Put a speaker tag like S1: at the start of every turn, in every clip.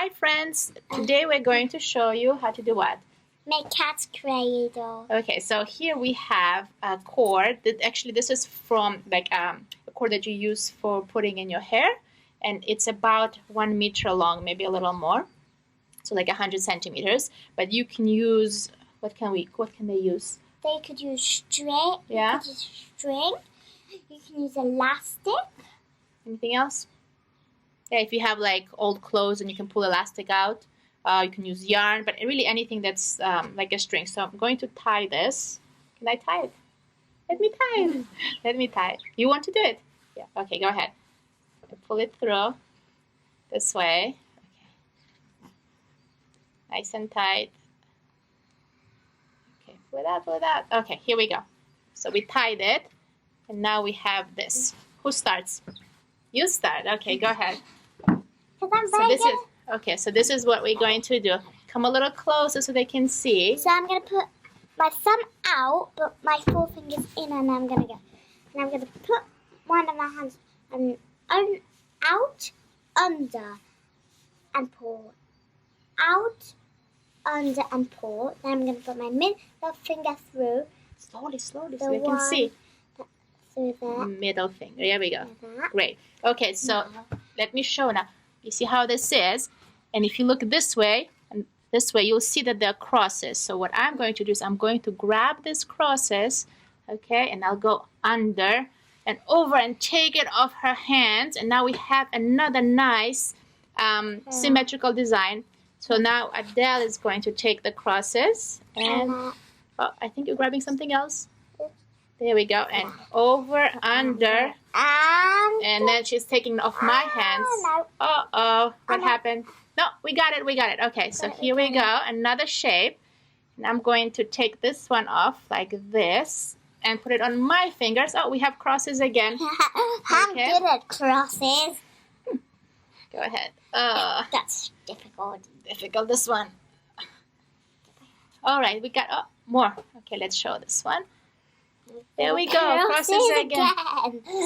S1: Hi friends, today we're going to show you how to do what?
S2: Make cat's cradle.
S1: Okay, so here we have a cord that actually this is from like a cord that you use for putting in your hair, and it's about 1 meter long, maybe a little more, so like 100 centimeters. But you can use what can they use?
S2: They could use string.
S1: Yeah.
S2: You could use string. You can use elastic.
S1: Anything else? Yeah, if you have like old clothes and you can pull elastic out, you can use yarn, but really anything that's like a string. So I'm going to tie this. Can I tie it? Let me tie it. Let me tie it. You want to do it? Yeah. Okay, go ahead. Pull it through this way. Okay. Nice and tight. Okay, pull it out, pull it out. Okay, here we go. So we tied it, and now we have this. Who starts? You start. Okay, go ahead. So this is what we're going to do. Come a little closer so they can see.
S2: So I'm going to put my thumb out, but my forefinger's in, and I'm going to go. And I'm going to put one of my hands out, under, and pull. Out, under, and pull. Then I'm going to put my middle finger through.
S1: Slowly, so they can see.
S2: Through there.
S1: Middle finger. There we go. Great. Okay, so let me show now. You see how this is? And if you look this way and this way, you'll see that there are crosses. So what I'm going to do is I'm going to grab these crosses, okay, and I'll go under and over and take it off her hands. And now we have another nice symmetrical design. So now Adele is going to take the crosses and, oh, I think you're grabbing something else. There we go. And over, under. And then she's taking off my hands. Uh-oh. What happened? No, we got it. We got it. Okay, so here we go. Another shape. And I'm going to take this one off like this and put it on my fingers. Oh, we have crosses again.
S2: I'm good at crosses.
S1: Go ahead.
S2: That's difficult.
S1: Difficult, this one. All right, we got more. Okay, let's show this one. There we go, crosses again.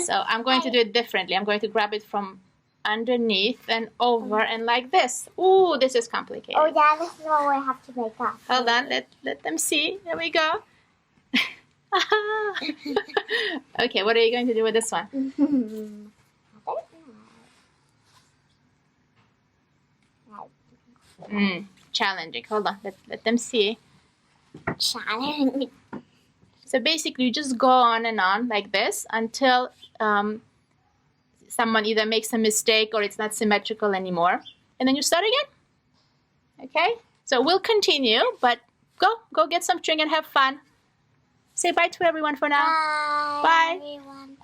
S1: So I'm going to do it differently. I'm going to grab it from underneath and over and like this. Ooh, this is complicated.
S2: Oh yeah, this is what we have to make up.
S1: Hold on, let them see. There we go. Okay, what are you going to do with this one? Challenging. Hold on, let them see.
S2: Challenging.
S1: So basically, you just go on and on like this until someone either makes a mistake or it's not symmetrical anymore. And then you start again. Okay? So we'll continue, but go get some string and have fun. Say bye to everyone for now.
S2: Bye.
S1: Bye.
S2: Everyone.